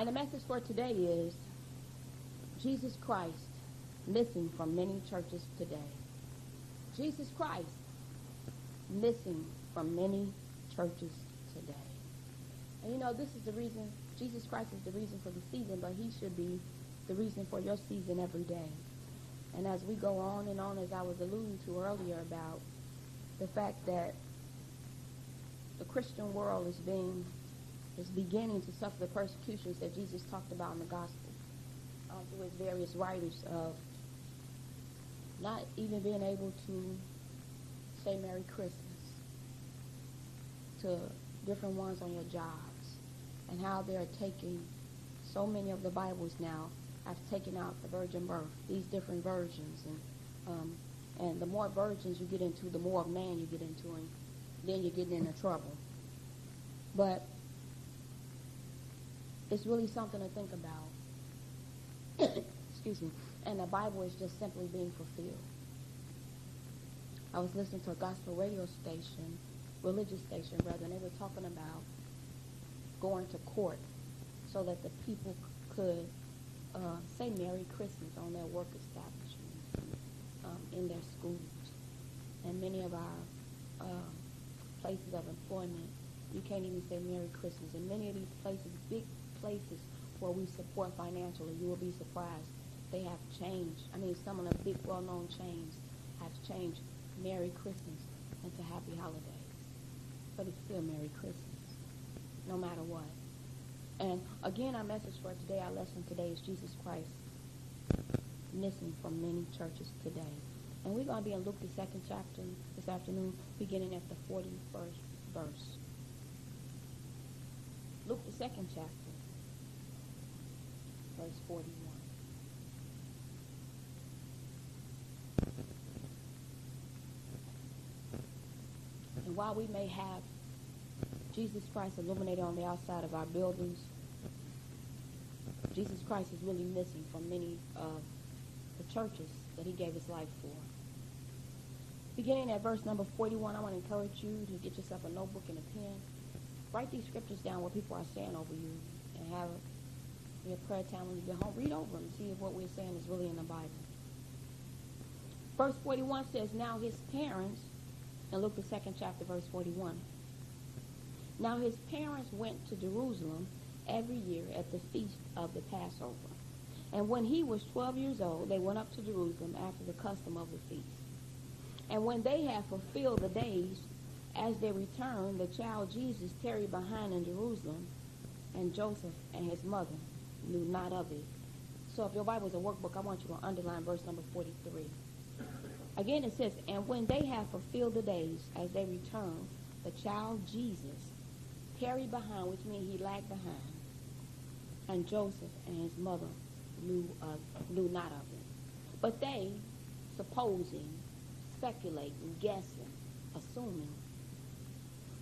And the message for today is Jesus Christ missing from many churches today. Jesus Christ missing from many churches today. And you know, this is the reason, Jesus Christ is the reason for the season, but he should be the reason for your season every day. And as we go on and on, as I was alluding to earlier about the fact that the Christian world is beginning to suffer the persecutions that Jesus talked about in the gospel through his various writers of not even being able to say Merry Christmas to different ones on your jobs, and how they're taking so many of the Bibles now have taken out the virgin birth, these different versions, and the more virgins you get into, the more of man you get into, and then you're getting into trouble. But it's really something to think about. Excuse me. And the Bible is just simply being fulfilled. I was listening to a gospel radio station, religious station rather, and they were talking about going to court so that the people could say Merry Christmas on their work establishments, in their schools. And many of our places of employment, you can't even say Merry Christmas. In many of these places, big places where we support financially, you will be surprised, they have changed. I mean, some of the big well-known chains have changed Merry Christmas into Happy Holidays. But it's still Merry Christmas, no matter what. And again, our message for today, our lesson today is Jesus Christ missing from many churches today. And we're going to be in Luke the 2nd chapter this afternoon, beginning at the 41st verse. Luke the 2nd chapter, verse 41. And while we may have Jesus Christ illuminated on the outside of our buildings, Jesus Christ is really missing from many of the churches that he gave his life for. Beginning at verse number 41, I want to encourage you to get yourself a notebook and a pen. Write these scriptures down, what people are saying over you, and have your prayer time when you get home. Read over them and see if what we're saying is really in the Bible. Verse 41 says, now his parents, and Luke the 2nd chapter, verse 41. Now his parents went to Jerusalem every year at the feast of the Passover. And when he was 12 years old, they went up to Jerusalem after the custom of the feast. And when they had fulfilled the days, as they returned, the child Jesus tarried behind in Jerusalem, and Joseph and his mother knew not of it. So if your Bible is a workbook, I want you to underline verse number 43. Again, it says, and when they had fulfilled the days, as they returned, the child Jesus tarried behind, which means he lagged behind, and Joseph and his mother knew not of it. But they, supposing, speculating, guessing, assuming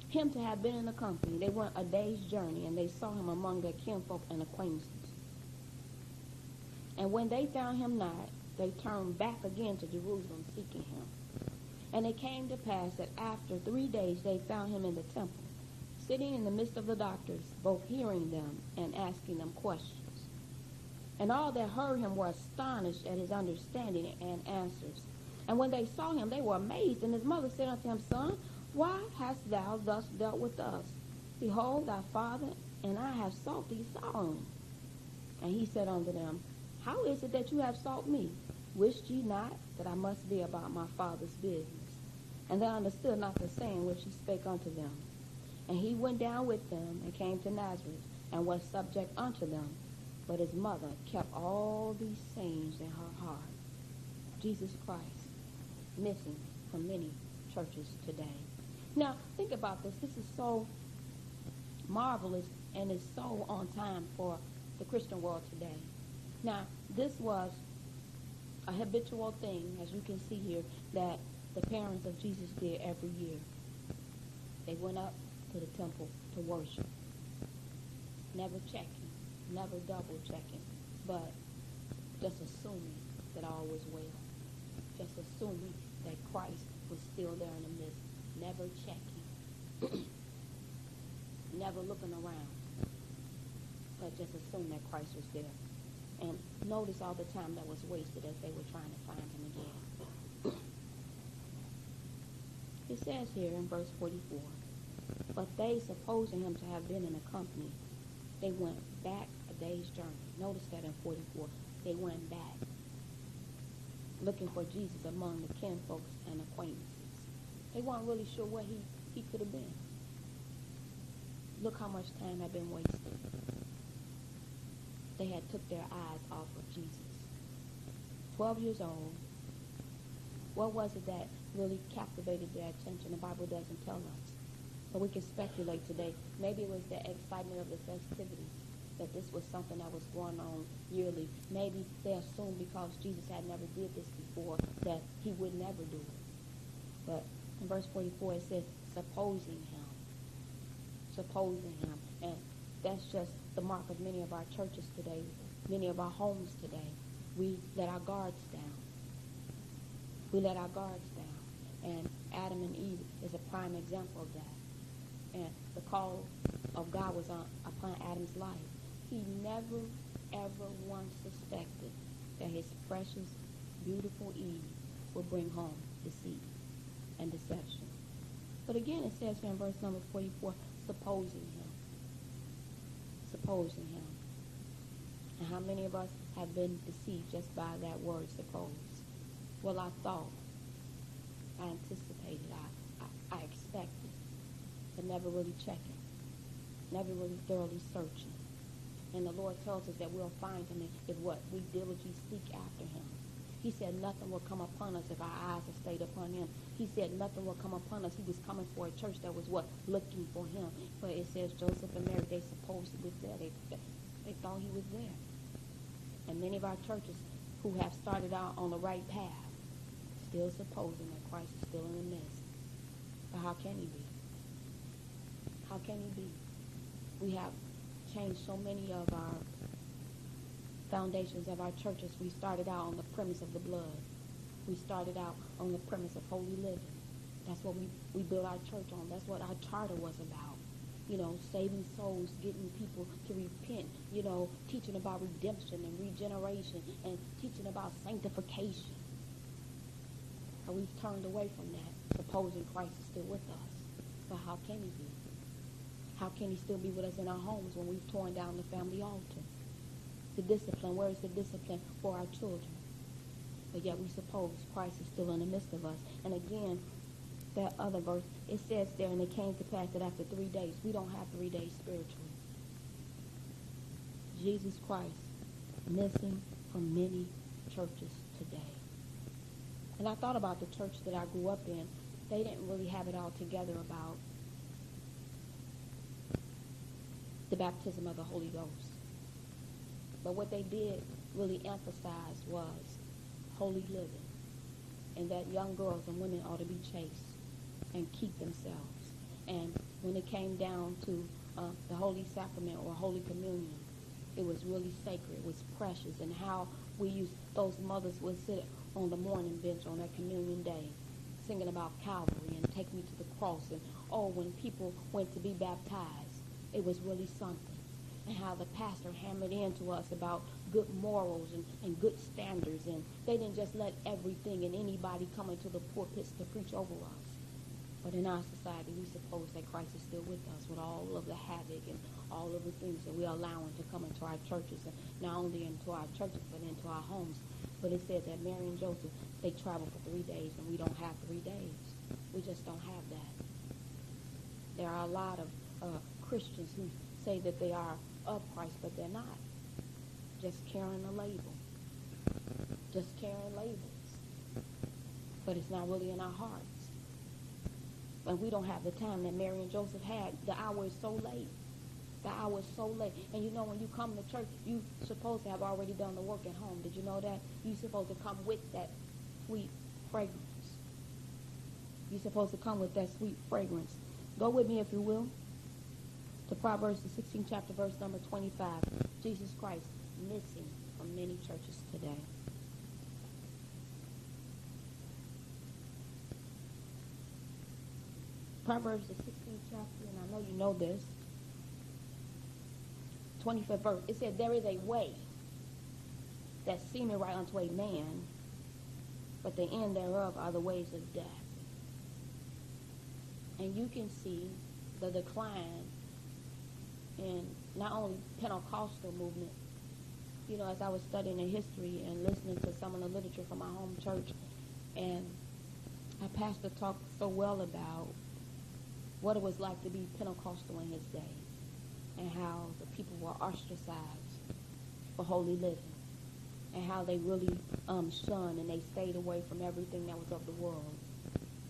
him to have been in the company, they went a day's journey, and they saw him among their kinfolk and acquaintances. And when they found him not, they turned back again to Jerusalem, seeking him. And it came to pass that after 3 days they found him in the temple, sitting in the midst of the doctors, both hearing them and asking them questions. And all that heard him were astonished at his understanding and answers. And when they saw him, they were amazed. And his mother said unto him, Son, why hast thou thus dealt with us? Behold, thy father and I have sought thee sorrowing. And he said unto them, How is it that you have sought me? Wist ye not that I must be about my father's business? And they understood not the saying which he spake unto them. And he went down with them and came to Nazareth, and was subject unto them. But his mother kept all these sayings in her heart. Jesus Christ, missing from many churches today. Now, think about this. This is so marvelous and is so on time for the Christian world today. Now, this was a habitual thing, as you can see here, that the parents of Jesus did every year. They went up to the temple to worship. Never checking, never double checking, but just assuming that all was well. Just assuming that Christ was still there in the midst. Never checking. Never looking around. but just assumed that Christ was there. And notice all the time that was wasted as they were trying to find him again. It says here in verse 44, but they, supposing him to have been in a company, they went back a day's journey. Notice that in 44, they went back, looking for Jesus among the kinfolks and acquaintances. They weren't really sure where he could have been. Look how much time had been wasted. They had took their eyes off of Jesus. 12 years old. What was it that really captivated their attention? The Bible doesn't tell us. But we can speculate today. Maybe it was the excitement of the festivities, that this was something that was going on yearly. Maybe they assumed because Jesus had never did this before that he would never do it. But in verse 44 it says, supposing him. Supposing him. And that's just the mark of many of our churches today, many of our homes today. We let our guards down. We let our guards down. And Adam and Eve is a prime example of that. And the call of God was upon Adam's life. He never, ever once suspected that his precious, beautiful Eve would bring home deceit and deception. But again, it says here in verse number 44, supposing him. Supposing him. And how many of us have been deceived just by that word, suppose? Well, I thought, I anticipated, I expected, but never really checking, never really thoroughly searching. And the Lord tells us that we'll find him if what? We diligently seek after him. He said nothing will come upon us if our eyes are stayed upon him. He said nothing will come upon us. He was coming for a church that was what? Looking for him. But it says Joseph and Mary, they supposed he was there. They thought he was there. And many of our churches who have started out on the right path, still supposing that Christ is still in the midst. But how can he be? How can he be? We have changed so many of our foundations of our churches. We started out on the premise of the blood. We started out on the premise of holy living. That's what we built our church on. That's what our charter was about. You know, saving souls, getting people to repent, you know, teaching about redemption and regeneration and teaching about sanctification. And we've turned away from that, supposing Christ is still with us. But how can he be? How can he still be with us in our homes when we've torn down the family altar? The discipline, where is the discipline for our children? But yet we suppose Christ is still in the midst of us. And again, that other verse, it says there, and it came to pass that after 3 days, we don't have 3 days spiritually. Jesus Christ missing from many churches today. And I thought about the church that I grew up in. They didn't really have it all together about the baptism of the Holy Ghost. But what they did really emphasize was holy living, and that young girls and women ought to be chaste and keep themselves. And when it came down to the Holy Sacrament or Holy Communion, it was really sacred. It was precious. And how we used, those mothers would sit on the morning bench on that communion day singing about Calvary and take me to the cross. And when people went to be baptized, it was really something. And how the pastor hammered into us about good morals and good standards. And they didn't just let everything and anybody come into the pulpits to preach over us. But in our society, we suppose that Christ is still with us with all of the havoc and all of the things that we're allowing to come into our churches. And not only into our churches, but into our homes. But it said that Mary and Joseph, they traveled for 3 days, and we don't have 3 days. We just don't have that. There are a lot of Christians who say that they are of Christ, but they're not. Just carrying a label. Just carrying labels. But it's not really in our hearts. And we don't have the time that Mary and Joseph had. The hour is so late. The hour is so late. And you know, when you come to church, you're supposed to have already done the work at home. Did you know that? You're supposed to come with that sweet fragrance. You're supposed to come with that sweet fragrance. Go with me, if you will, to Proverbs, the 16th chapter, verse number 25. Jesus Christ missing from many churches today. Proverbs, the 16th chapter, and I know you know this. 25th verse, it said, there is a way that seemeth right unto a man, but the end thereof are the ways of death. And you can see the decline in not only Pentecostal movement. You know, as I was studying the history and listening to some of the literature from my home church, and our pastor talked so well about what it was like to be Pentecostal in his day, and how the people were ostracized for holy living, and how they really shunned and they stayed away from everything that was of the world.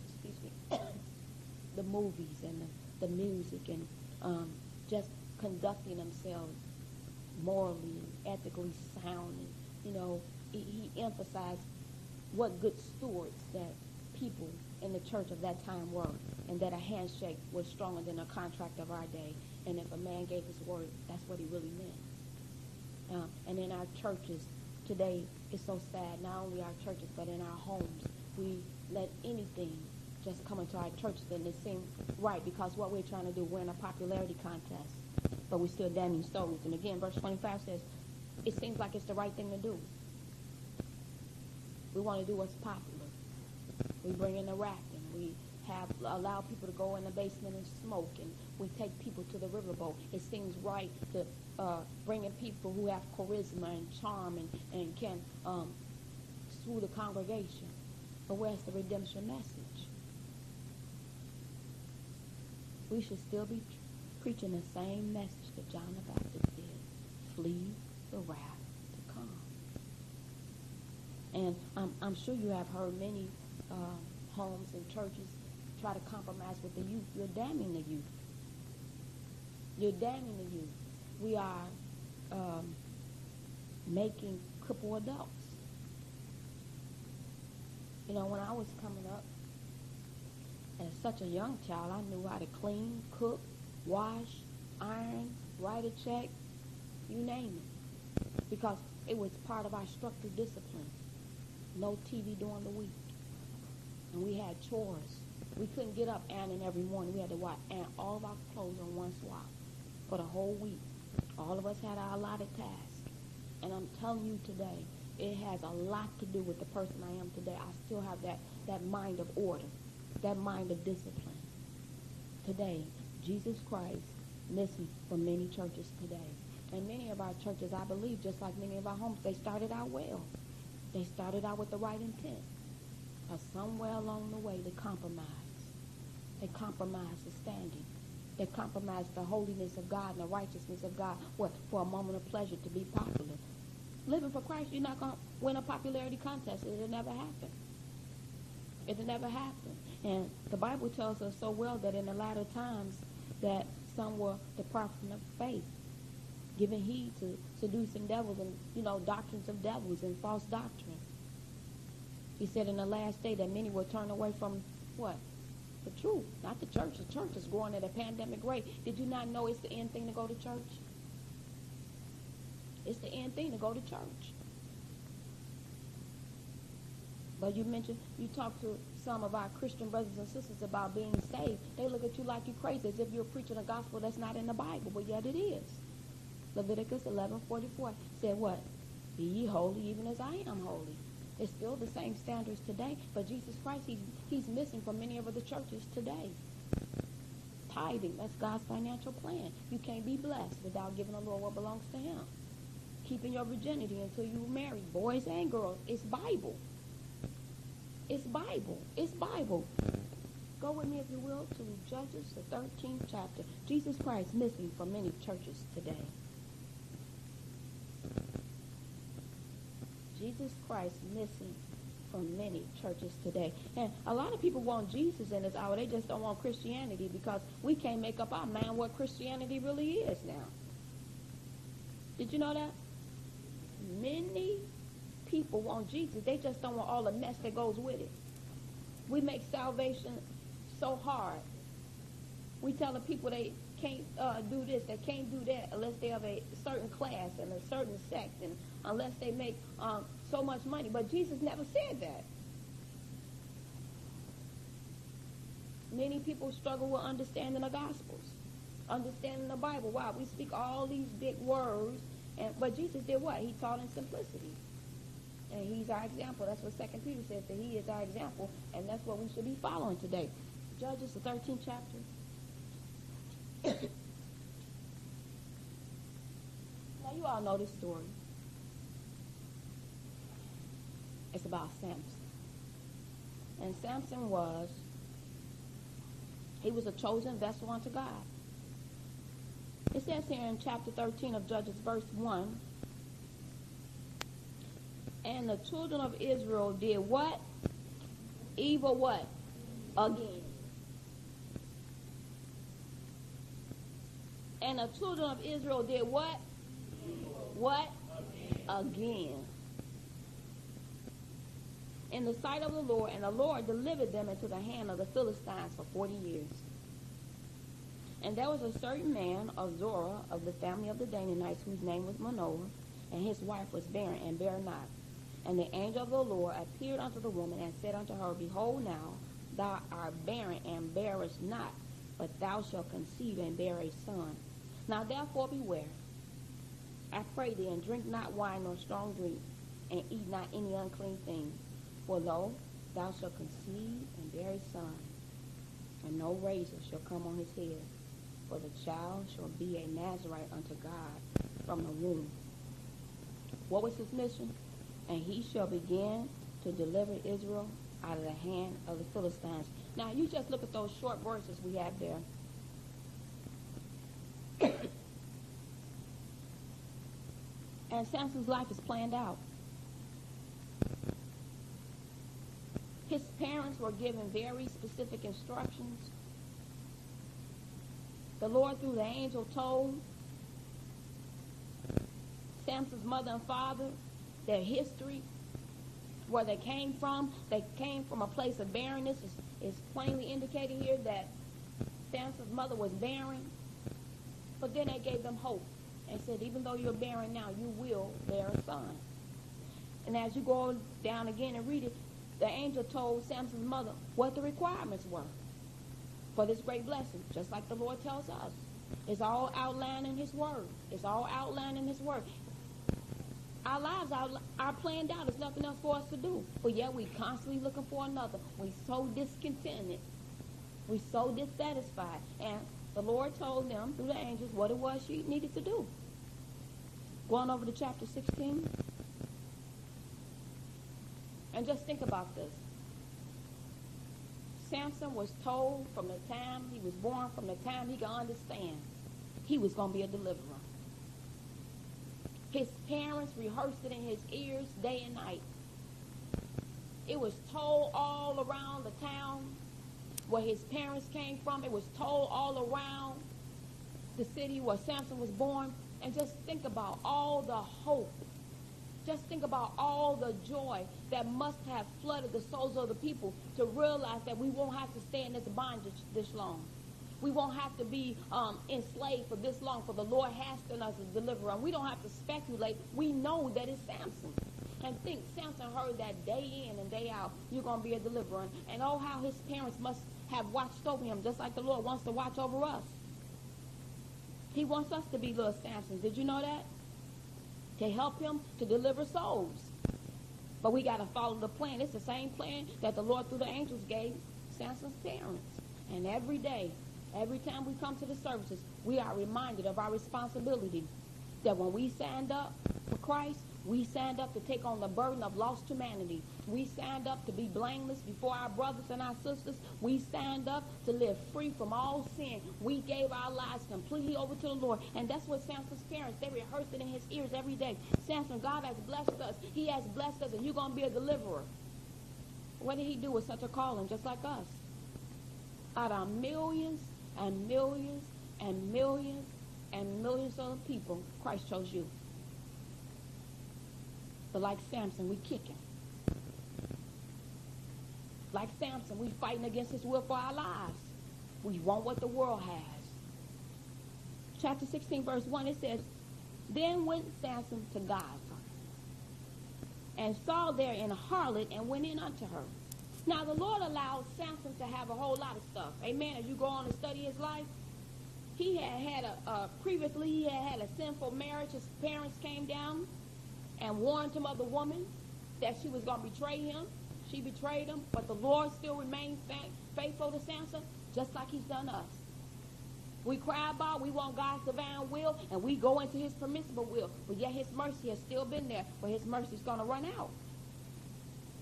Excuse me. The movies and the music, and just conducting themselves morally and ethically sound. And, you know, he emphasized what good stewards that people in the church of that time were, and that a handshake was stronger than a contract of our day. And if a man gave his word, that's what he really meant. And in our churches today, it's so sad. Not only our churches, but in our homes, we let anything just come into our churches, and it seems right, because what we're trying to do, we're in a popularity contest, but we're still damning souls. And again, verse 25 says, it seems like it's the right thing to do. We want to do what's popular. We bring in the racket. We allow people to go in the basement and smoke, and we take people to the riverboat. It seems right to bring in people who have charisma and charm and can sway the congregation. But where's the redemption message? We should still be preaching the same message that John the Baptist did. Flee the wrath to come. And I'm sure you have heard many homes and churches try to compromise with the youth. You're damning the youth. You're damning the youth. We are making crippled adults. You know, when I was coming up, as such a young child, I knew how to clean, cook, wash, iron, write a check, you name it. Because it was part of our structured discipline. No TV during the week. And we had chores. We couldn't get up ironing every morning. We had to iron all of our clothes on one swap for the whole week. All of us had our allotted tasks. And I'm telling you today, it has a lot to do with the person I am today. I still have that mind of order, that mind of discipline. Today, Jesus Christ missing from many churches today. And many of our churches, I believe, just like many of our homes, they started out well. They started out with the right intent. But somewhere along the way, they compromised. They compromised the standing. They compromised the holiness of God and the righteousness of God. What? For a moment of pleasure, to be popular. Living for Christ, you're not going to win a popularity contest. It'll never happen. It'll never happen. And the Bible tells us so well that in the latter times that some will depart from the faith, giving heed to seducing devils and, doctrines of devils and false doctrine. He said in the last day that many will turn away from what? The truth, not the church. The church is growing at a pandemic rate. Did you not know it's the end thing to go to church? It's the end thing to go to church. But you talk to some of our Christian brothers and sisters about being saved. They look at you like you're crazy, as if you're preaching a gospel that's not in the Bible, but yet it is. Leviticus 11:44 said what? Be ye holy even as I am holy. It's still the same standards today, but Jesus Christ, he's missing from many of the churches today. Tithing, that's God's financial plan. You can't be blessed without giving the Lord what belongs to him. Keeping your virginity until you marry, boys and girls. It's Bible. It's Bible. It's Bible. Go with me, if you will, to Judges, the 13th chapter. Jesus Christ missing from many churches today. Jesus Christ missing from many churches today. And a lot of people want Jesus in this hour. They just don't want Christianity, because we can't make up our mind what Christianity really is now. Did you know that? Many people want Jesus. They just don't want all the mess that goes with it. We make salvation so hard. We tell the people they can't do this, they can't do that unless they have a certain class and a certain sect, and unless they make so much money. But Jesus never said that. Many people struggle with understanding the Gospels. understanding the Bible. Why? We speak all these big words, but Jesus did what? He taught in simplicity. And he's our example. That's what 2 Peter says, that he is our example, and that's what we should be following today. Judges, the 13th chapter. Now, you all know this story. It's about Samson. And Samson was a chosen vessel unto God. It says here in chapter 13 of Judges, verse 1, and the children of Israel did what? Evil what? Again. And the children of Israel did what? What? Again. In the sight of the Lord, and the Lord delivered them into the hand of the Philistines for 40 years. And there was a certain man of Zorah of the family of the Danaanites, whose name was Manoah, and his wife was barren and bare not. And the angel of the Lord appeared unto the woman and said unto her, Behold now, thou art barren and bearest not, but thou shalt conceive and bear a son. Now therefore beware, I pray thee, and drink not wine nor strong drink, and eat not any unclean thing. For lo, thou shalt conceive and bear a son, and no razor shall come on his head, for the child shall be a Nazarite unto God from the womb. What was his mission? And he shall begin to deliver Israel out of the hand of the Philistines. Now, you just look at those short verses we have there. And Samson's life is planned out. His parents were given very specific instructions. The Lord, through the angel, told Samson's mother and father their history, where they came from. They came from a place of barrenness. It's plainly indicated here that Samson's mother was barren. But then they gave them hope and said, even though you're barren now, you will bear a son. And as you go down again and read it, the angel told Samson's mother what the requirements were for this great blessing, just like the Lord tells us. It's all outlined in his word. It's all outlined in his word. Our lives are planned out. There's nothing else for us to do. But yet we constantly looking for another. We so discontented. We so dissatisfied. And the Lord told them through the angels what it was she needed to do. Going over to chapter 16. And just think about this. Samson was told from the time he was born, from the time he could understand, he was going to be a deliverer. His parents rehearsed it in his ears day and night. It was told all around the town where his parents came from. It was told all around the city where Samson was born. And just think about all the hope. Just think about all the joy that must have flooded the souls of the people to realize that we won't have to stay in this bondage this long. We won't have to be enslaved for this long, for the Lord has sent us a deliverer. And we don't have to speculate. We know that it's Samson. And think, Samson heard that day in and day out, you're going to be a deliverer. And oh, how his parents must have watched over him, just like the Lord wants to watch over us. He wants us to be little Samsons. Did you know that? To help him to deliver souls. But we got to follow the plan. It's the same plan that the Lord through the angels gave Samson's parents. And every day, every time we come to the services, we are reminded of our responsibility. That when we signed up for Christ, we signed up to take on the burden of lost humanity. We signed up to be blameless before our brothers and our sisters. We signed up to live free from all sin. We gave our lives completely over to the Lord. And that's what Samson's parents, they rehearsed it in his ears every day. Samson, God has blessed us. He has blessed us, and you're going to be a deliverer. What did he do with such a calling, just like us? Out of millions and millions and millions and millions of people, Christ chose you. But like Samson, we kicking. Like Samson, we fighting against his will for our lives. We want what the world has. Chapter 16, verse 1, it says, Then went Samson to Gaza, and saw there an harlot, and went in unto her. Now the Lord allowed Samson to have a whole lot of stuff. Amen. As you go on and study his life, He previously he had a sinful marriage. His parents came down and warned him of the woman that she was going to betray him. She betrayed him, but the Lord still remains faithful to Samson, just like he's done us. We cry about, we want God's divine will, and we go into his permissible will. But yet his mercy has still been there, but his mercy is going to run out.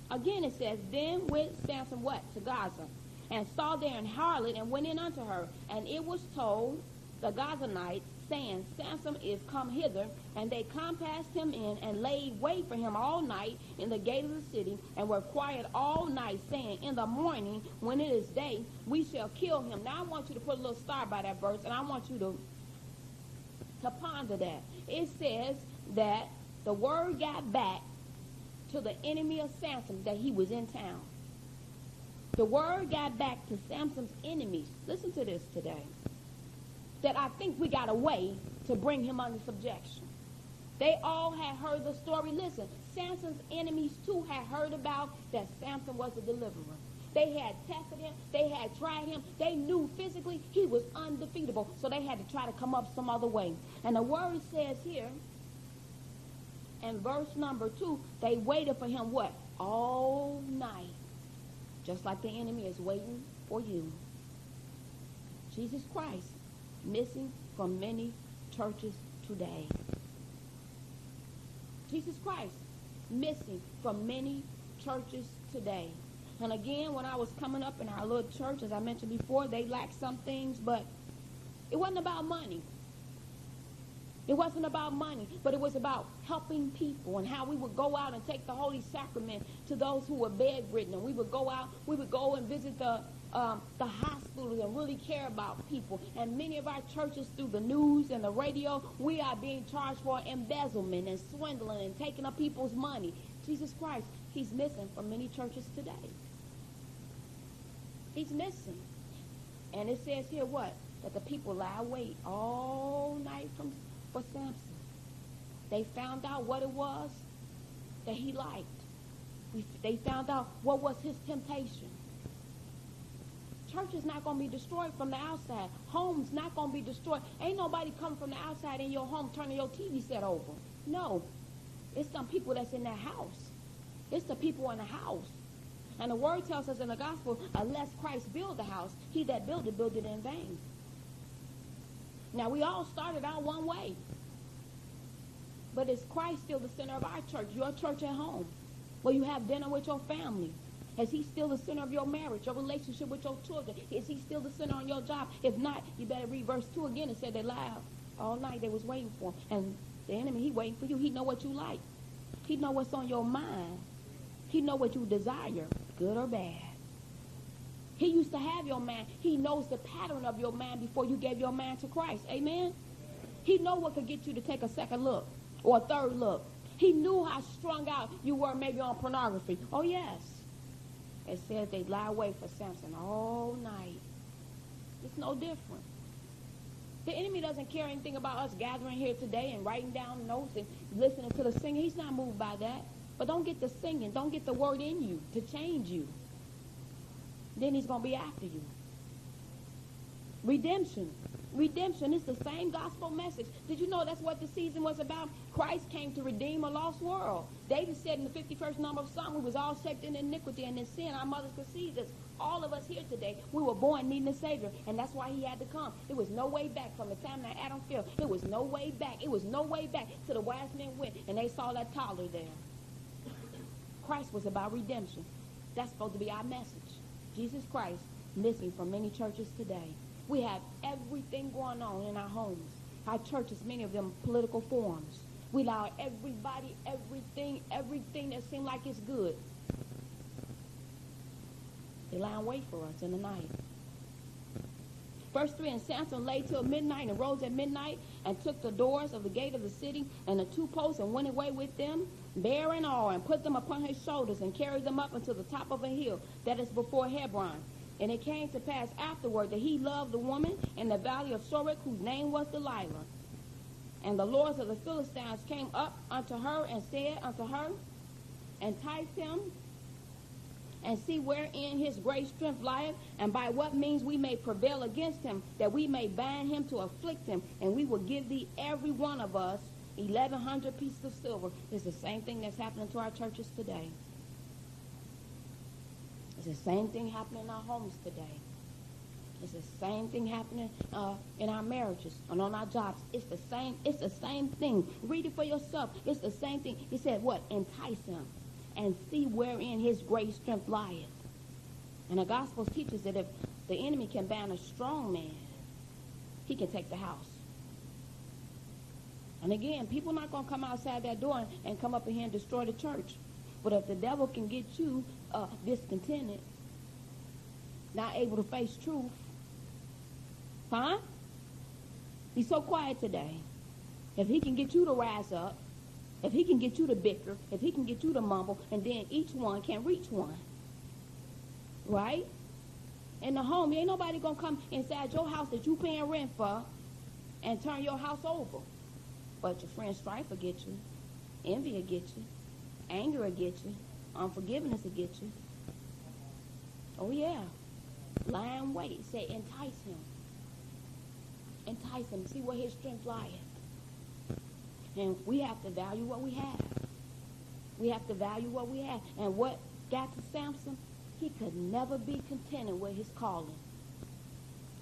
Again it says, then went Samson what? To Gaza, and saw there an harlot, and went in unto her. And it was told the Gazanites, saying, Samson is come hither. And they compassed him in, and laid wait for him all night in the gate of the city, and were quiet all night, saying, in the morning, when it is day, we shall kill him. Now I want you to put a little star by that verse, and I want you to ponder that. It says that the word got back to the enemy of Samson that he was in town. The word got back to Samson's enemies. Listen to this today. That I think we got a way to bring him under subjection. They all had heard the story. Listen, Samson's enemies too had heard about that Samson was a deliverer. They had tested him. They had tried him. They knew physically he was undefeatable. So they had to try to come up some other way. And the word says here, in verse number 2, they waited for him what? All night. Just like the enemy is waiting for you. Jesus Christ, missing from many churches today. Jesus Christ, missing from many churches today. And again, when I was coming up in our little church, as I mentioned before, they lacked some things, but it wasn't about money. It wasn't about money, but it was about helping people and how we would go out and take the Holy Sacrament to those who were bedridden. And we would go out, we would go and visit the hospitals and really care about people. And many of our churches, through the news and the radio, we are being charged for embezzlement and swindling and taking up people's money. Jesus Christ, he's missing from many churches today. He's missing. And it says here what? That the people lie wait all night for Samson. They found out what it was that he liked. They found out what was his temptation. Church is not going to be destroyed from the outside. Home's not going to be destroyed. Ain't nobody coming from the outside in your home turning your TV set over. No. It's some people that's in that house. It's the people in the house. And the word tells us in the gospel, unless Christ build the house, he that built it in vain. Now, we all started out one way. But is Christ still the center of our church, your church at home, where you have dinner with your family? Is he still the center of your marriage, your relationship with your children? Is he still the center on your job? If not, you better read verse 2 again. It said they lied all night. They was waiting for him. And the enemy, he waiting for you. He know what you like. He know what's on your mind. He know what you desire, good or bad. He used to have your mind. He knows the pattern of your mind before you gave your mind to Christ. Amen? He know what could get you to take a second look or a third look. He knew how strung out you were maybe on pornography. Oh, yes. It says they lie away for Samson all night. It's no different. The enemy doesn't care anything about us gathering here today and writing down notes and listening to the singing. He's not moved by that. But don't get the singing. Don't get the word in you to change you. Then he's going to be after you. Redemption. Redemption is the same gospel message. Did you know that's what the season was about? Christ came to redeem a lost world. David said in the 51st number of Psalm, we was all shaped in iniquity and in sin. Our mothers conceived us. All of us here today, we were born needing a Savior. And that's why he had to come. There was no way back from the time that Adam fell. There was no way back. It was no way back till the wise men went and they saw that toddler there. Christ was about redemption. That's supposed to be our message. Jesus Christ, missing from many churches today. We have everything going on in our homes. Our churches, many of them political forums. We allow everybody, everything that seems like it's good. They lie in wait for us in the night. Verse 3, and Samson lay till midnight and rose at midnight and took the doors of the gate of the city and the 2 posts and went away with them, bear and all, and put them upon his shoulders and carried them up unto the top of a hill that is before Hebron. And it came to pass afterward that he loved the woman in the valley of Sorek, whose name was Delilah. And the lords of the Philistines came up unto her and said unto her, entice him and see wherein his great strength lieth, and by what means we may prevail against him, that we may bind him to afflict him, and we will give thee every one of us 1,100 pieces of silver. It's the same thing that's happening to our churches today. It's the same thing happening in our homes today. It's the same thing happening in our marriages and on our jobs. It's the same thing. Read it for yourself. It's the same thing. He said what? Entice him and see wherein his great strength lieth. And the gospel teaches that if the enemy can ban a strong man, he can take the house. And again, people not going to come outside that door and come up in here and destroy the church. But if the devil can get you discontented, not able to face truth, huh? He's so quiet today. If he can get you to rise up, if he can get you to bicker, if he can get you to mumble, and then each one can reach one. Right? In the home, ain't nobody going to come inside your house that you paying rent for and turn your house over. But your friend strife will get you. Envy will get you. Anger will get you. Unforgiveness will get you. Oh, yeah. Lie in wait. Say, entice him. Entice him. See where his strength lieth. And we have to value what we have. We have to value what we have. And what got to Samson? He could never be contented with his calling.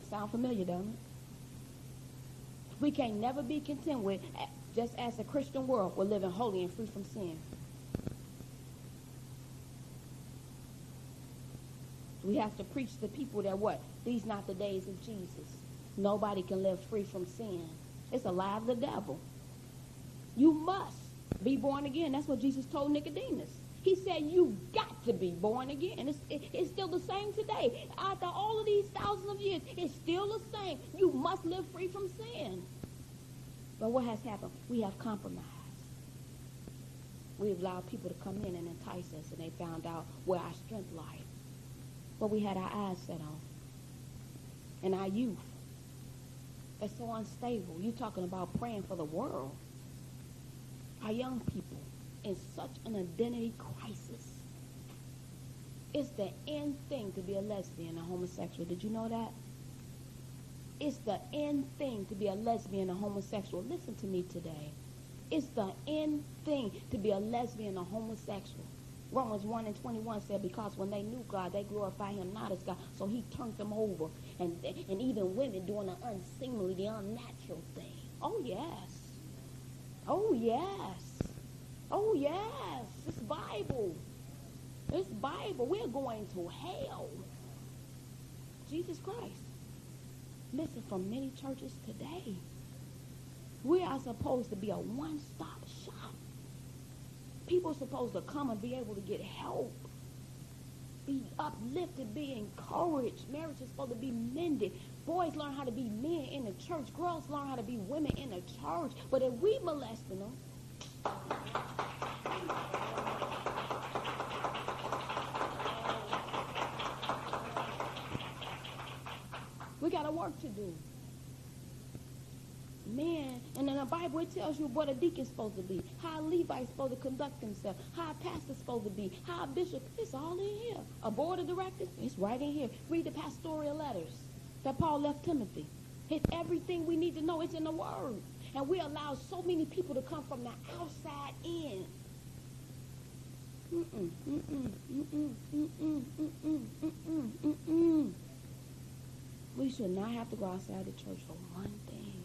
Sound familiar, don't it? We can never be content with, just as a Christian world, we're living holy and free from sin. We have to preach to people that what? These not the days of Jesus. Nobody can live free from sin. It's a lie of the devil. You must be born again. That's what Jesus told Nicodemus. He said, you got to be born again. It's still the same today. After all of these thousands of years, it's still the same. You must live free from sin. But what has happened? We have compromised. We've allowed people to come in and entice us, and they found out where our strength lies. What we had our eyes set on. And our youth. They're so unstable. You're talking about praying for the world. Our young people in such an identity crisis. It's the end thing to be a lesbian, a homosexual. Did you know that? It's the end thing to be a lesbian, a homosexual. Listen to me today. It's the end thing to be a lesbian, a homosexual. Romans 1:21 said, because when they knew God, they glorified him not as God. So he turned them over. And even women doing the unseemly, the unnatural thing. Oh, yes. Oh, yes. Oh, yes. It's Bible. It's Bible. We're going to hell. Jesus Christ. Listen, from many churches today, we are supposed to be a one-stop shop. People are supposed to come and be able to get help, be uplifted, be encouraged. Marriage is supposed to be mended. Boys learn how to be men in the church. Girls learn how to be women in the church. But if we molesting them, we got a work to do. Man, and in the Bible it tells you what a deacon's supposed to be, how a Levite's supposed to conduct himself, how a pastor's supposed to be, how a bishop. It's all in here. A board of directors, it's right in here. Read the pastoral letters that Paul left Timothy. It's everything we need to know. It's in the Word. And we allow so many people to come from the outside in. We should not have to go outside the church for one thing.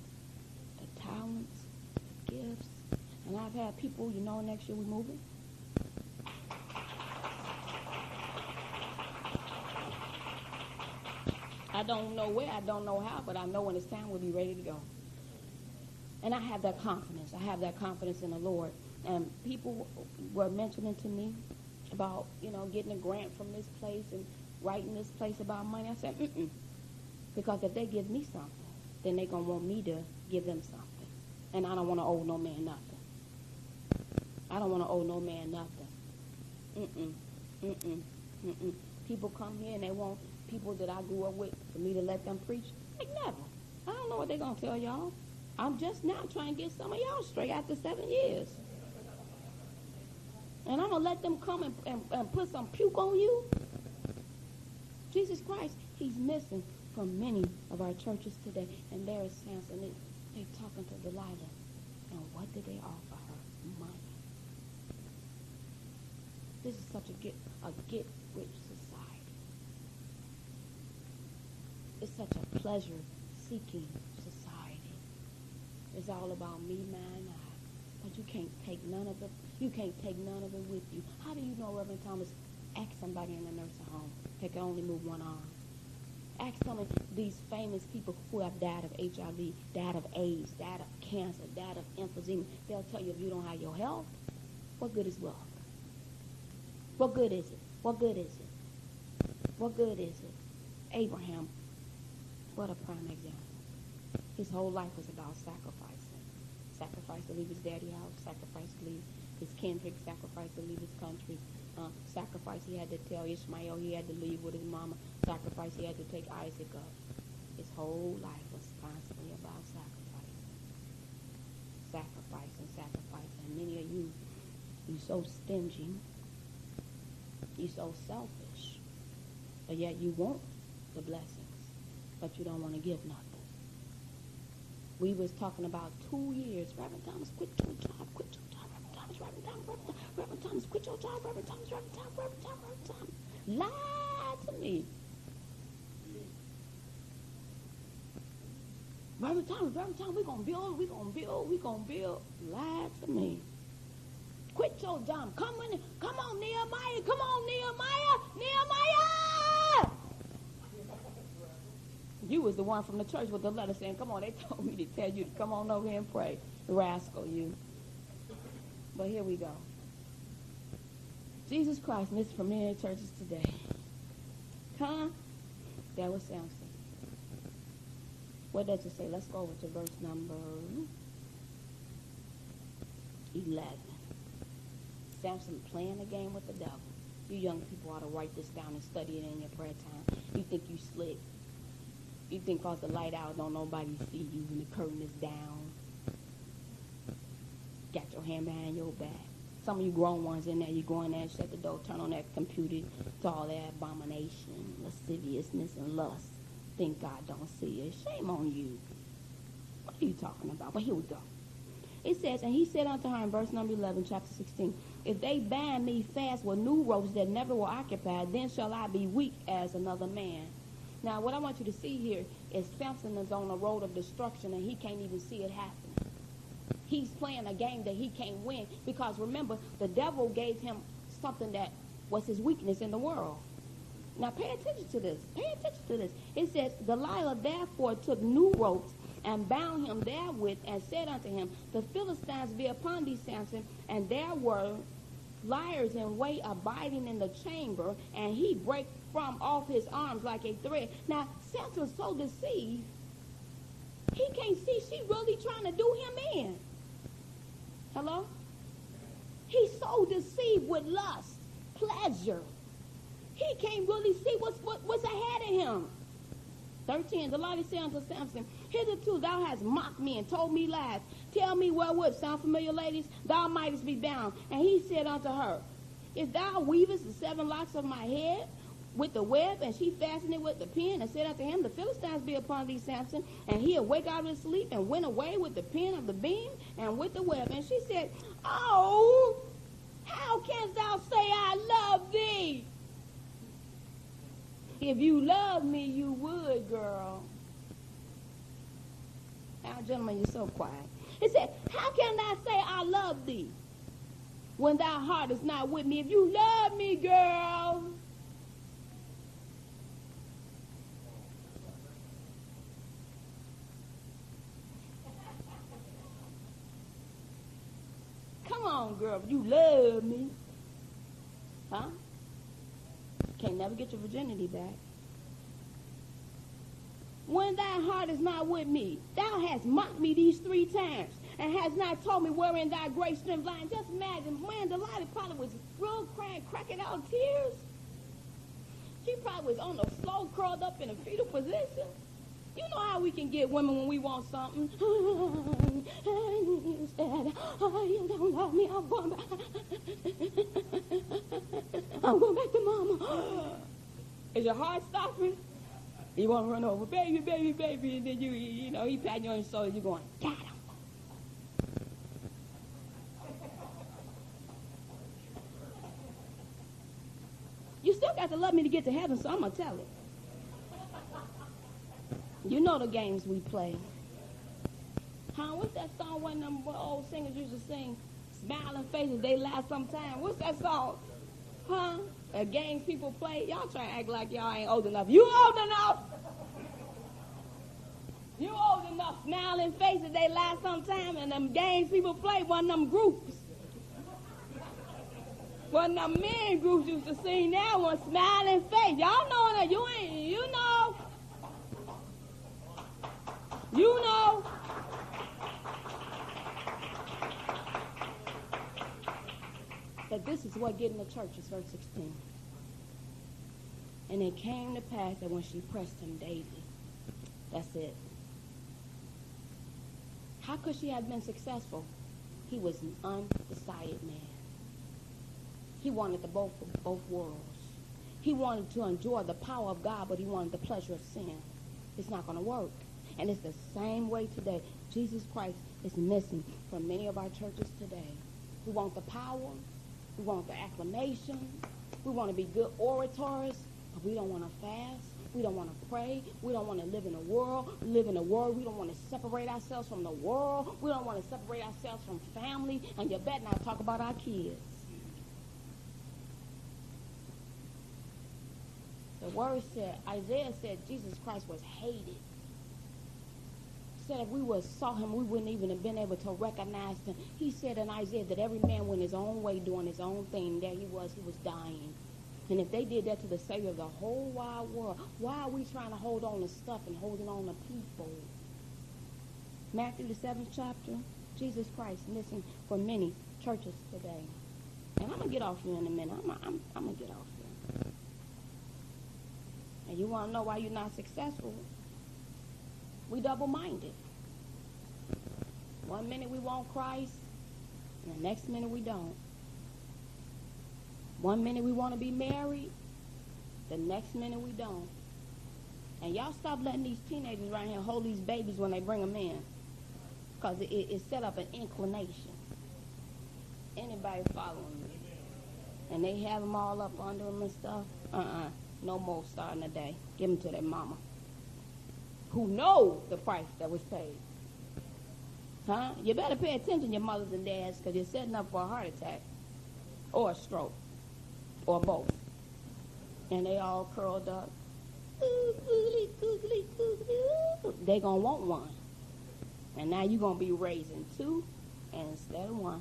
The talents, the gifts. And I've had people, next year we're moving. I don't know where, I don't know how, but I know when it's time we'll be ready to go. And I have that confidence. I have that confidence in the Lord. And people were mentioning to me about, getting a grant from this place and writing this place about money. I said, because if they give me something, then they're going to want me to give them something. And I don't want to owe no man nothing. I don't want to owe no man nothing. People come here and they want people that I grew up with for me to let them preach. Like, never. I don't know what they're going to tell y'all. I'm just now trying to get some of y'all straight after 7 years. And I'm going to let them come and put some puke on you? Jesus Christ, he's missing from many of our churches today. And there is Samson. They're talking to Delilah. And what did they offer her? Money. This is such a get-rich society. It's such a pleasure-seeking society. It's all about me, mine, I. But you can't take none of it. You can't take none of it with you. How do you know, Reverend Thomas? Ask somebody in a nursing home that can only move one arm. Ask some of these famous people who have died of HIV, died of AIDS, died of cancer, died of emphysema. They'll tell you if you don't have your health, what good is wealth? What good is it? What good is it? What good is it? Abraham, what a prime example. His whole life was about sacrificing. Sacrifice to leave his daddy house, sacrifice to leave his kindred, sacrifice to leave his country, sacrifice he had to tell Ishmael he had to leave with his mama, sacrifice he had to take Isaac up. His whole life was constantly about sacrificing. Sacrificing, sacrificing. And many of you, you're so stingy, you're so selfish, but yet you want the blessings, but you don't want to give nothing. We was talking about 2 years. Reverend Thomas, quit your job, quit your job. Reverend Thomas, Reverend Thomas, Reverend Thomas, quit your job. Reverend Thomas, Reverend Thomas, Reverend Thomas, Reverend Thomas. Lie to me. Reverend Thomas, we're going to build. Lie to me. Quit your job. Come on, Nehemiah. Come on, Nehemiah. You was the one from the church with the letter saying, come on, they told me to tell you to come on over here and pray. Rascal, you. But here we go. Jesus Christ missed from many churches today. That was Samson. What does it say? Let's go over to verse number 11. Samson playing a game with the devil. You young people ought to write this down and study it in your prayer time. You think you slick. You think cause the light out, don't nobody see you when the curtain is down. Got your hand behind your back. Some of you grown ones in there, you go in there and shut the door, turn on that computer to all that abomination, lasciviousness, and lust. Think God don't see you. Shame on you. What are you talking about? But here we go. It says, and he said unto her in verse number 11, chapter 16, if they bind me fast with new ropes that never were occupied, then shall I be weak as another man. Now, what I want you to see here is Samson is on a road of destruction, and he can't even see it happening. He's playing a game that he can't win because, remember, the devil gave him something that was his weakness in the world. Now, pay attention to this. Pay attention to this. It says, Delilah therefore took new ropes and bound him therewith and said unto him, the Philistines be upon thee, Samson. And there were liars in wait abiding in the chamber, and he brake from off his arms like a thread. Now, Samson's so deceived, he can't see she really trying to do him in. Hello? He's so deceived with lust, pleasure. He can't really see what's ahead of him. 13, the Lord said unto Samson, hitherto thou hast mocked me and told me lies. Tell me wherewith, sound familiar, ladies? Thou mightest be bound. And he said unto her, if thou weavest the 7 locks of my head with the web, and she fastened it with the pin, and said unto him, the Philistines be upon thee, Samson. And he awake out of his sleep, and went away with the pin of the beam, and with the web. And she said, oh, how canst thou say I love thee? If you love me, you would, girl. Now, gentlemen, you're so quiet. It said, how can I say I love thee when thy heart is not with me? If you love me, girl. Come on, girl. If you love me. Huh? Can't never get your virginity back. When thy heart is not with me, thou hast mocked me these 3 times, and hast not told me wherein thy great strength lies. Just imagine, man, Delilah probably was real crying, cracking out tears. She probably was on the floor, curled up in a fetal position. You know how we can get women when we want something. You said, oh, you don't love me. I'm going back. I'm going back to mama. Is your heart stopping? You want to run over, baby, baby, baby, and then you know, he patting you on your shoulder, you're going, got him. You still got to love me to get to heaven, so I'm going to tell it. You know the games we play. Huh? What's that song one of them old singers used to sing? Smiling faces, they laugh sometime. What's that song? Huh? Games people play. Y'all try to act like y'all ain't old enough. You old enough. You old enough. Smiling faces, they laugh sometime. And them games people play, one of them groups. One of them men groups used to sing that one, Smiling Face. Y'all know that. You ain't, you know. You know. But this is what getting the church is, verse 16. And it came to pass that when she pressed him daily, that's it. How could she have been successful? He was an undecided man. He wanted the both worlds. He wanted to enjoy the power of God, but he wanted the pleasure of sin. It's not going to work. And it's the same way today. Jesus Christ is missing from many of our churches today. We want the power. We want the acclamation. We want to be good orators, but we don't want to fast. We don't want to pray. We don't want to live in the world. We don't want to separate ourselves from the world. We don't want to separate ourselves from family. And you better not talk about our kids. The word said, Isaiah said Jesus Christ was hated. Said if we would saw him, we wouldn't even have been able to recognize him. He said in Isaiah that every man went his own way doing his own thing. There he was dying. And if they did that to the Savior of the whole wide world, why are we trying to hold on to stuff and holding on to people? Matthew the 7th chapter, Jesus Christ missing from many churches today. And I'm going to get off here in a minute. I'm going to get off here. And you want to know why you're not successful? We double-minded. One minute we want Christ, and the next minute we don't. One minute we want to be married, the next minute we don't. And y'all stop letting these teenagers right here hold these babies when they bring them in, because it set up an inclination. Anybody following me? And they have them all up under them and stuff. No more starting today. Give them to their mama, who know the price that was paid. Huh? You better pay attention, your mothers and dads, because you're setting up for a heart attack or a stroke or both. And they all curled up. They gonna want one. And now you're gonna be raising two instead of one.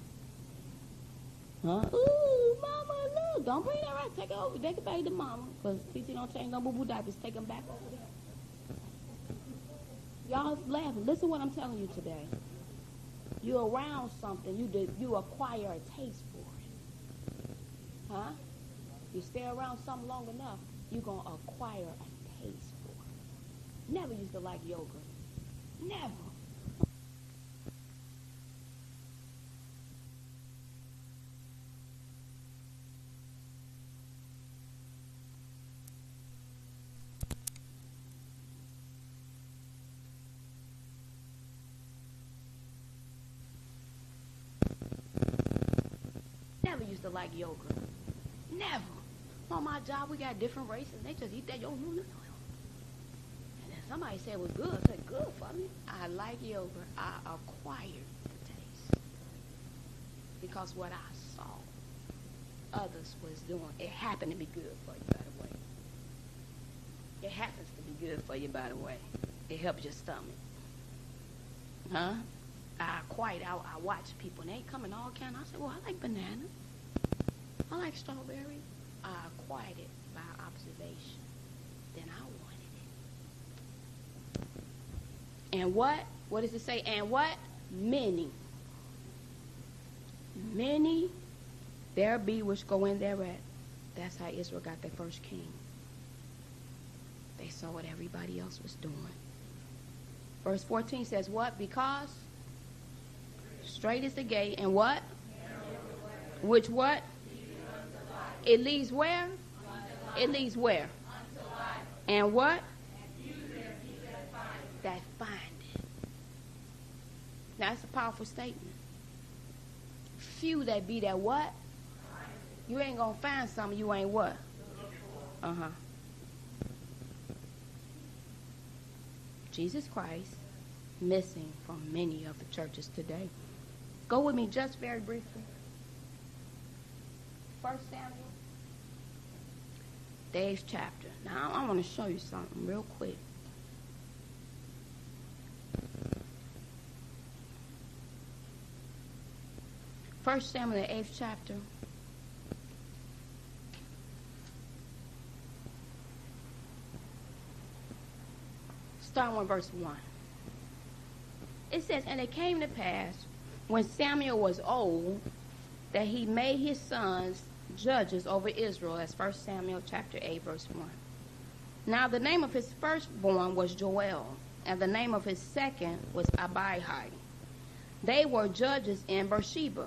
Huh? Ooh, mama, look. Don't bring that right. Take it over. Take it back to mama. Because TC don't change no boo-boo diapers. Take them back over there. Y'all laughing. Listen what I'm telling you today. You're around something. You acquire a taste for it. Huh? You stay around something long enough, you're going to acquire a taste for it. Never used to like yogurt. Never. Never used to like yogurt. Never. On my job, we got different races. They just eat that yogurt. And then somebody said it was good. I said, good for me. I like yogurt. I acquired the taste. Because what I saw others was doing, it happened to be good for you, by the way. It happens to be good for you, by the way. It helps your stomach. Huh? I watch people, and they come in all kinds. I said, well, I like banana. I like strawberry. I acquired it by observation. Then I wanted it. And what? What does it say? And what? Many. Many there be which go in thereat. That's how Israel got their first king. They saw what everybody else was doing. Verse 14 says what? Because straight is the gate, and what? Which what? It leads where? It leads where? And what? That find it. Now, that's a powerful statement. Few that be that what? You ain't going to find something you ain't what? Jesus Christ missing from many of the churches today. Go with me just very briefly. 1 Samuel, the 8th chapter. Now, I want to show you something real quick. First Samuel, the 8th chapter. Starting with verse 1. It says, and it came to pass, when Samuel was old, that he made his sons judges over Israel. That's 1 Samuel chapter 8, verse 1. Now the name of his firstborn was Joel, and the name of his second was Abihai. They were judges in Beersheba.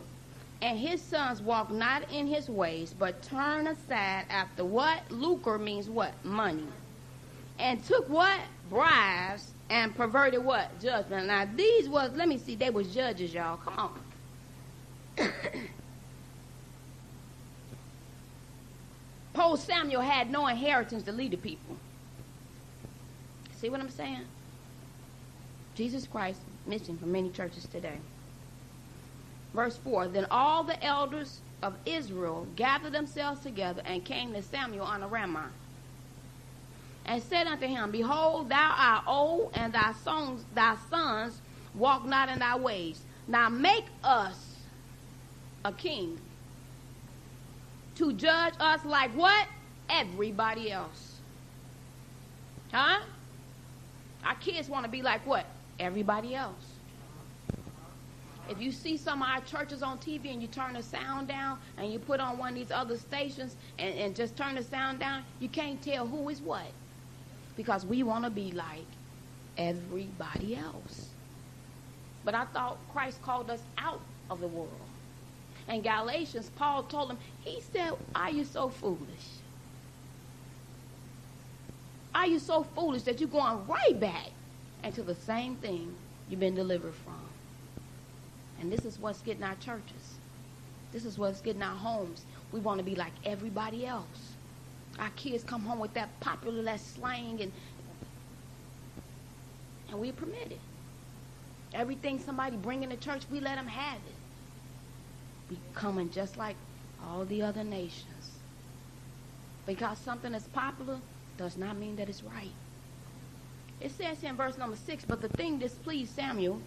And his sons walked not in his ways, but turned aside after what? Lucre means what? Money. And took what? Bribes, and perverted what? Judgment. Now these was, let me see, they was judges, y'all. Come on. Poor Samuel had no inheritance to lead the people. See what I'm saying? Jesus Christ missing from many churches today. Verse 4, then all the elders of Israel gathered themselves together and came to Samuel unto Ramah, and said unto him, behold, thou art old, and thy sons walk not in thy ways. Now make us a king to judge us like what? Everybody else. Huh? Our kids want to be like what? Everybody else. If you see some of our churches on TV and you turn the sound down and you put on one of these other stations and just turn the sound down, you can't tell who is what. Because we want to be like everybody else. But I thought Christ called us out of the world. In Galatians, Paul told them, he said, are you so foolish? Are you so foolish that you're going right back into the same thing you've been delivered from? And this is what's getting our churches. This is what's getting our homes. We want to be like everybody else. Our kids come home with that popular, that slang, and we permit it. Everything somebody bring in the church, we let them have it. Becoming just like all the other nations. Because something is popular does not mean that it's right. It says here in verse number 6, but the thing displeased Samuel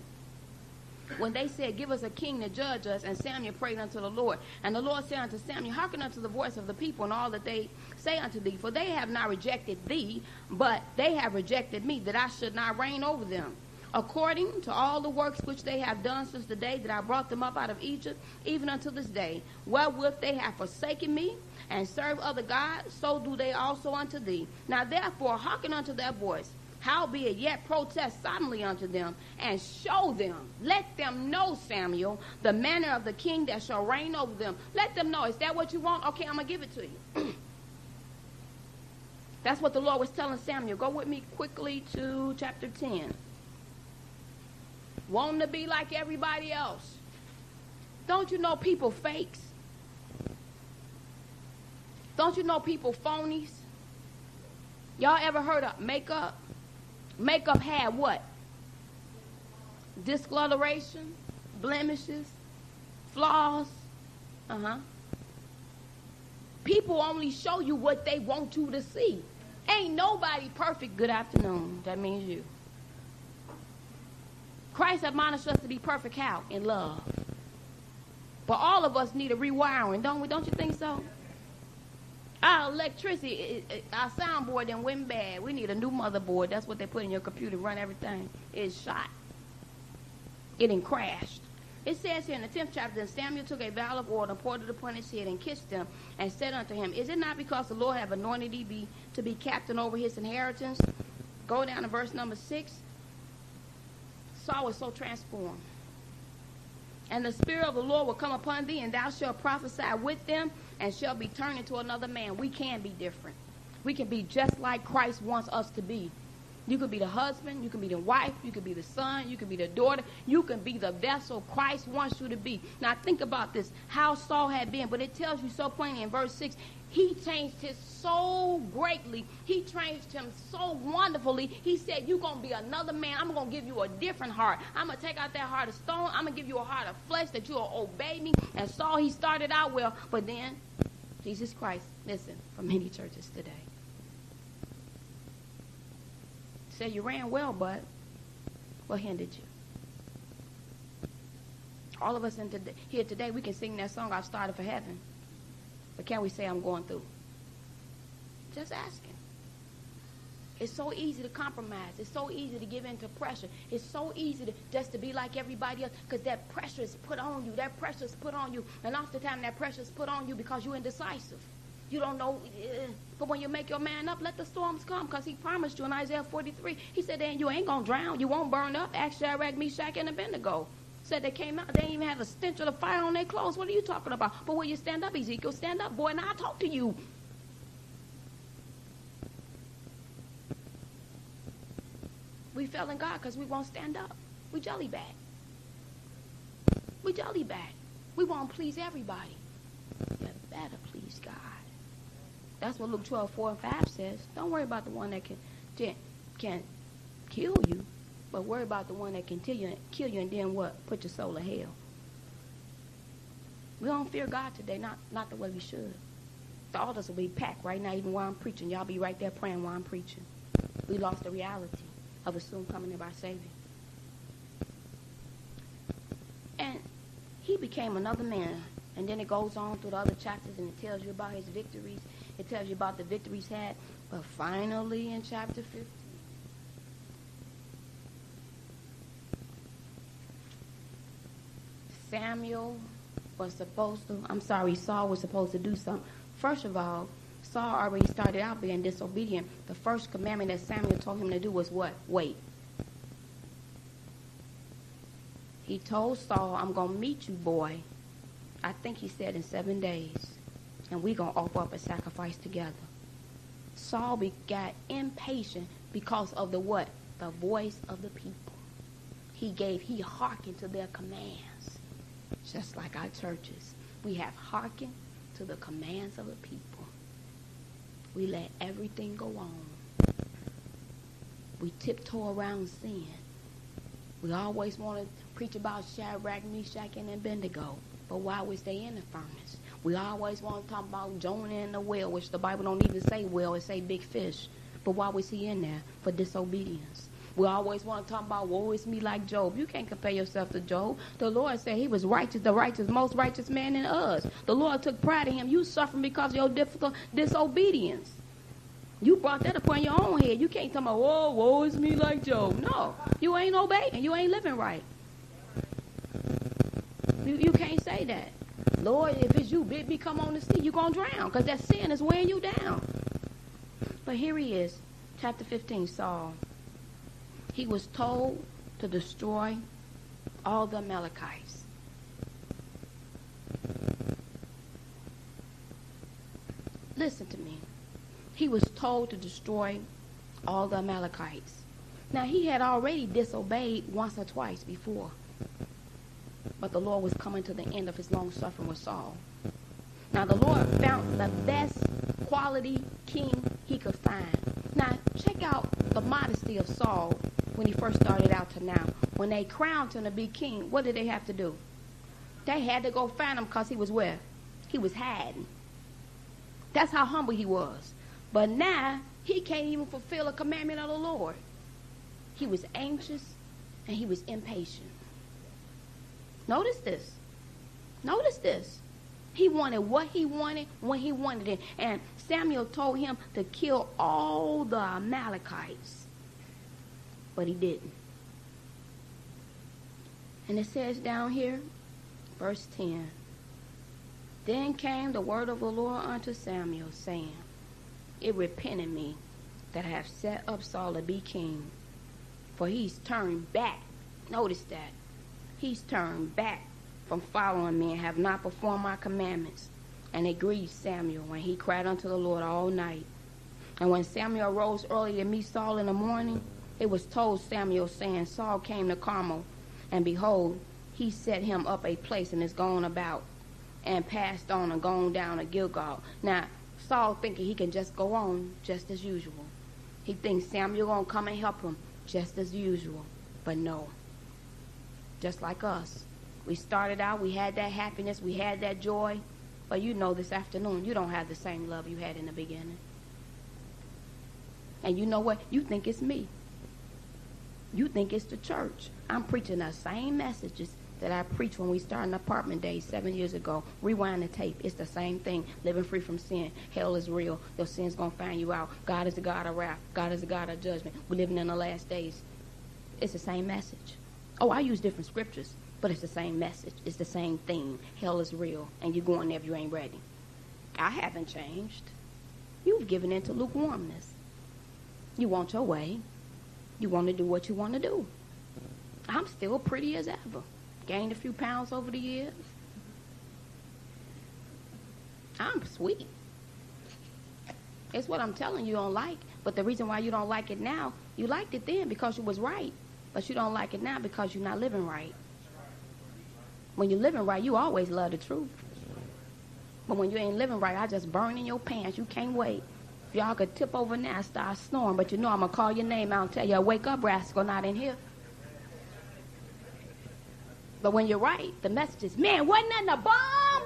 when they said, give us a king to judge us. And Samuel prayed unto the Lord. And the Lord said unto Samuel, hearken unto the voice of the people and all that they say unto thee. For they have not rejected thee, but they have rejected me, that I should not reign over them. According to all the works which they have done since the day that I brought them up out of Egypt, even unto this day, wherewith they have forsaken me, and served other gods, so do they also unto thee. Now therefore hearken unto their voice. Howbeit yet protest solemnly unto them, and show them, let them know, Samuel, the manner of the king that shall reign over them. Let them know. Is that what you want? Okay, I'm going to give it to you. That's what the Lord was telling Samuel. Go with me quickly to chapter 10. Wanting to be like everybody else. Don't you know people fakes? Don't you know people phonies? Y'all ever heard of makeup? Makeup had what? Discoloration, blemishes, flaws. People only show you what they want you to see. Ain't nobody perfect. Good afternoon. That means you. Christ admonished us to be perfect how? In love. But all of us need a rewiring, don't we? Don't you think so? Our electricity, our soundboard done went bad. We need a new motherboard. That's what they put in your computer to run everything. It's shot. It done crashed. It says here in the 10th chapter, then Samuel took a vial of oil and poured it upon his head and kissed him and said unto him, is it not because the Lord have anointed thee to be captain over his inheritance? Go down to verse number 6. Saul was so transformed. And the Spirit of the Lord will come upon thee, and thou shalt prophesy with them, and shall be turned into another man. We can be different. We can be just like Christ wants us to be. You could be the husband, you could be the wife, you could be the son, you could be the daughter, you can be the vessel Christ wants you to be. Now think about this, how Saul had been, but it tells you so plainly in verse 6, he changed his soul greatly. He changed him so wonderfully. He said, you're going to be another man. I'm going to give you a different heart. I'm going to take out that heart of stone. I'm going to give you a heart of flesh that you'll obey me. And Saul, he started out well, but then Jesus Christ, listen, for many churches today, said you ran well, but what hindered you? All of us here today, we can sing that song, I've started for heaven. But can we say I'm going through? Just asking. It's so easy to compromise. It's so easy to give in to pressure. It's so easy just to be like everybody else because that pressure is put on you. That pressure is put on you. And oftentimes that pressure is put on you because you're indecisive. You don't know. But when you make your man up, let the storms come because he promised you in Isaiah 43. He said, then you ain't going to drown. You won't burn up. Ask Shadrach, Meshach, and Abednego. Said they came out, they didn't even have a stench of the fire on their clothes. What are you talking about? But when you stand up, Ezekiel, stand up, boy, and I'll talk to you. We fell in God because we won't stand up. We jelly bag. We jelly bag. We won't please everybody. You better please God. That's what Luke 12:4-5 says. Don't worry about the one that can kill you. But worry about the one that can kill you and then what? Put your soul in hell. We don't fear God today, not the way we should. The altars will be packed right now, even while I'm preaching. Y'all be right there praying while I'm preaching. We lost the reality of the soon coming of our Savior. And he became another man. And then it goes on through the other chapters and it tells you about his victories. It tells you about the victories he had. But finally in chapter 15, Saul was supposed to do something. First of all, Saul already started out being disobedient. The first commandment that Samuel told him to do was what? Wait. He told Saul, I'm going to meet you, boy. I think he said in 7 days. And we're going to offer up a sacrifice together. Saul got impatient because of the what? The voice of the people. He hearkened to their commands. Just like our churches. We have hearkened to the commands of the people. We let everything go on. We tiptoe around sin. We always want to preach about Shadrach, Meshach, and Abednego. But why was they in the furnace? We always want to talk about Jonah in the well, which the Bible don't even say well, it say big fish. But why was he in there? For disobedience. We always want to talk about, woe is me like Job. You can't compare yourself to Job. The Lord said he was righteous, the righteous, most righteous man in us. The Lord took pride in him. You suffering because of your difficult disobedience. You brought that upon your own head. You can't talk about, woe is me like Job. No, you ain't obeying. You ain't living right. You can't say that. Lord, if it's you, bid me come on the sea, you're going to drown because that sin is weighing you down. But here he is, chapter 15, Saul. He was told to destroy all the Amalekites. Listen to me. He was told to destroy all the Amalekites. Now, he had already disobeyed once or twice before. But the Lord was coming to the end of his long suffering with Saul. Now, the Lord found the best quality king he could find. Now, check out the modesty of Saul when he first started out to now. When they crowned him to be king, what did they have to do? They had to go find him because he was where? He was hiding. That's how humble he was. But now, he can't even fulfill a commandment of the Lord. He was anxious and he was impatient. Notice this. Notice this. He wanted what he wanted when he wanted it. And Samuel told him to kill all the Amalekites. But he didn't. And it says down here, verse 10. Then came the word of the Lord unto Samuel, saying, It repented me that I have set up Saul to be king. For he's turned back. Notice that. He's turned back from following me and have not performed my commandments. And it grieved Samuel when he cried unto the Lord all night. And when Samuel rose early to meet Saul in the morning, it was told Samuel, saying, Saul came to Carmel, and behold, he set him up a place and is gone about, and passed on and gone down to Gilgal. Now, Saul thinking he can just go on just as usual. He thinks Samuel going to come and help him just as usual. But no. Just like us. We started out, we had that happiness, we had that joy. But you know this afternoon, you don't have the same love you had in the beginning. And you know what? You think it's me. You think it's the church. I'm preaching the same messages that I preached when we started Apartment Days 7 years ago. Rewind the tape. It's the same thing. Living free from sin. Hell is real. Your sin's going to find you out. God is the God of wrath. God is the God of judgment. We're living in the last days. It's the same message. Oh, I use different scriptures, but it's the same message. It's the same thing. Hell is real, and you're going there if you ain't ready. I haven't changed. You've given in to lukewarmness. You want your way. You want to do what you want to do. I'm still pretty as ever. Gained a few pounds over the years. I'm sweet. It's what I'm telling you don't like. But the reason why you don't like it now, you liked it then because you was right. But you don't like it now because you're not living right. When you're living right, you always love the truth. But when you ain't living right, I just burn in your pants. You can't wait. If y'all could tip over now and start snoring, but you know I'm going to call your name out and tell you, wake up, rascal, not in here. But when you're right, the message is, man, wasn't that a bomb?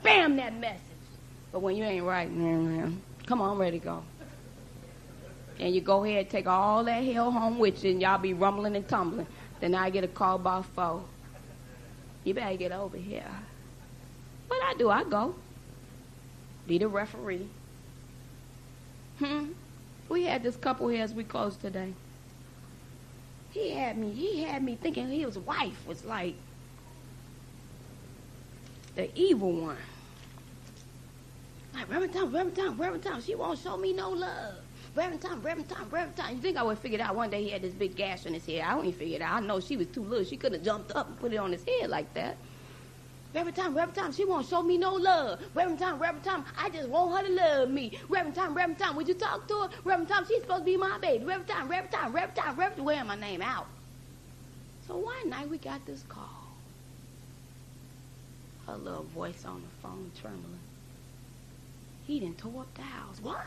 Bam, that message. But when you ain't right, man, come on, I'm ready to go. And you go ahead and take all that hell home with you, and y'all be rumbling and tumbling. Then I get a call about 4. You better get over here. What I do, I go. Be the referee. We had this couple here as we closed today. He had me thinking his wife was like the evil one. Like, Reverend Tom, she won't show me no love. Reverend Tom. You think I would figure it out? One day he had this big gash on his head. I don't even figure it out. I know she was too little. She couldn't have jumped up and put it on his head like that. Reverend Tom, she won't show me no love. Reverend Tom, I just want her to love me. Reverend Tom, would you talk to her? Reverend Tom, she's supposed to be my baby. Reverend Tom, wearing my name out. So one night we got this call. Her little voice on the phone trembling. He done tore up the house. What?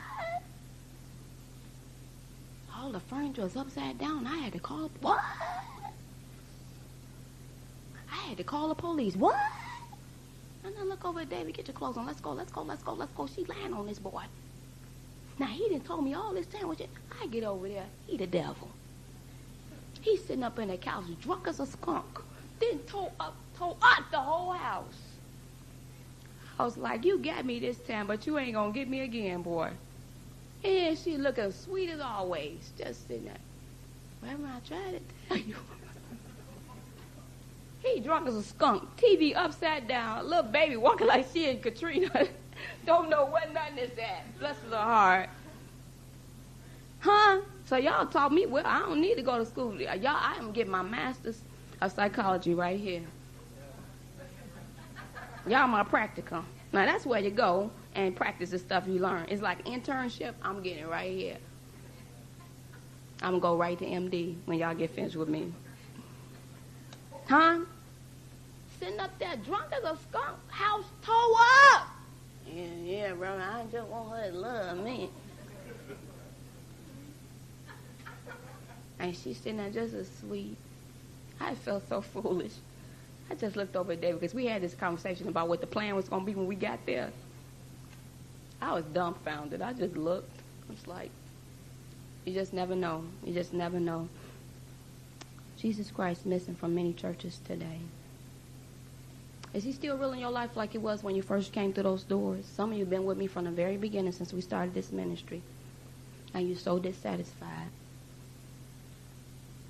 All the furniture was upside down. I had to call. What? I had to call the police. What? And then look over at David. Get your clothes on. Let's go. She lying on this boy. Now, he done told me all this time. I get over there. He the devil. He's sitting up in the couch drunk as a skunk. Then tore up the whole house. I was like, you got me this time, but you ain't going to get me again, boy. And she looking sweet as always. Just sitting there. Reverend, I tried to tell you. He drunk as a skunk. TV upside down. Little baby walking like she and Katrina. Don't know what nothing is at. Bless her heart. Huh? So y'all taught me, well, I don't need to go to school. Y'all, I am getting my master's of psychology right here. Y'all my practicum. Now that's where you go and practice the stuff you learn. It's like internship. I'm getting it right here. I'm going to go right to MD when y'all get finished with me. Huh? Sitting up there drunk as a skunk, house tore up. Yeah, bro, I just want her to love me. And she's sitting there just as sweet. I felt so foolish. I just looked over at David because we had this conversation about what the plan was going to be when we got there. I was dumbfounded. I just looked. I was like, you just never know. You just never know. Jesus Christ missing from many churches today. Is he still real in your life like he was when you first came through those doors? Some of you have been with me from the very beginning since we started this ministry. And you're so dissatisfied.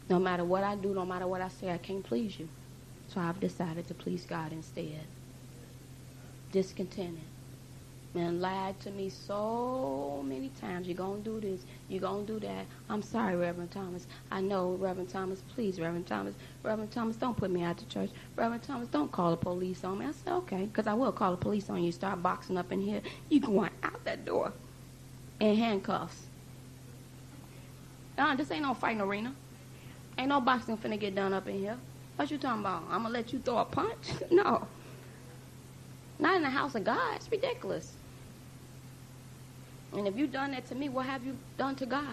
No matter what I do, no matter what I say, I can't please you. So I've decided to please God instead. Discontented. Man, lied to me so many times. You're going to do this. You're going to do that. I'm sorry, Reverend Thomas. I know, Reverend Thomas. Please, Reverend Thomas. Reverend Thomas, don't put me out to church. Reverend Thomas, don't call the police on me. I said, okay, because I will call the police on you. Start boxing up in here. You going out that door. in handcuffs. This ain't no fighting arena. Ain't no boxing finna get done up in here. What you talking about? I'm gonna let you throw a punch? No. Not in the house of God. It's ridiculous. And if you done that to me, what have you done to God?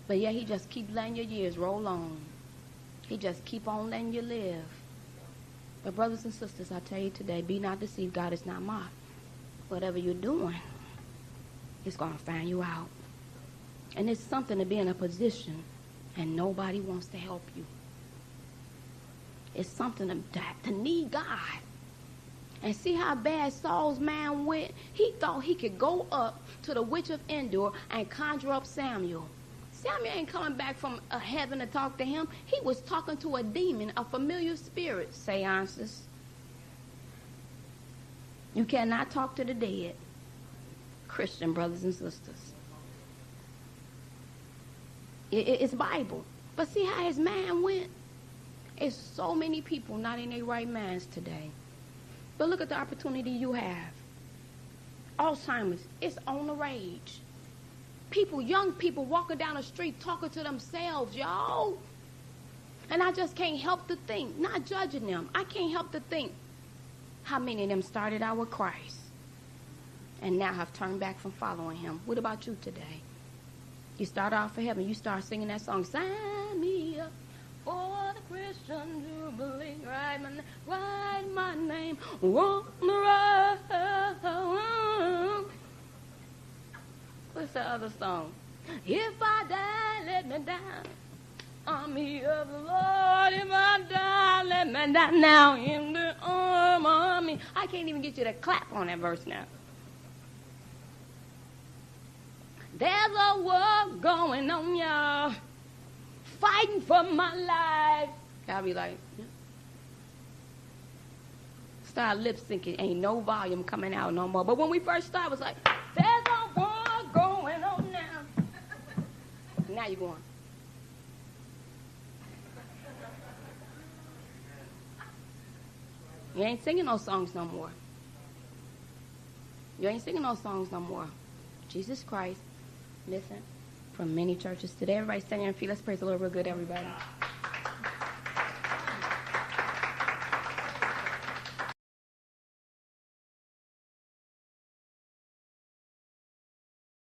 But yeah, he just keep letting your years roll on. He just keep on letting you live. But brothers and sisters, I tell you today, be not deceived. God is not mocked. Whatever you're doing, it's going to find you out. And it's something to be in a position and nobody wants to help you. It's something to need God. And see how bad Saul's man went? He thought he could go up to the witch of Endor and conjure up Samuel. Samuel ain't coming back from heaven to talk to him. He was talking to a demon, a familiar spirit, seances. You cannot talk to the dead, Christian brothers and sisters. It's Bible. But see how his man went? It's so many people not in their right minds today. But look at the opportunity you have. Alzheimer's, it's on the rage. People, young people walking down the street talking to themselves, y'all. And I just can't help to think, not judging them, I can't help to think how many of them started out with Christ and now have turned back from following him. What about you today? You start out for heaven, you start singing that song, sign me up for the Christian Jubilee, write my name on the road. What's the other song? If I die, let me die. Army of the Lord, if I die, let me die now in the arm of me. I can't even get you to clap on that verse now. There's a war going on, y'all. Fighting for my life. I'll be like, yeah. Start lip syncing. Ain't no volume coming out no more. But when we first started, it was like, there's a war going on now. Now you're going. You ain't singing those songs no more. You ain't singing those songs no more. Jesus Christ, listen, from many churches today. Everybody stand on your feet. Let's praise the Lord real good, everybody.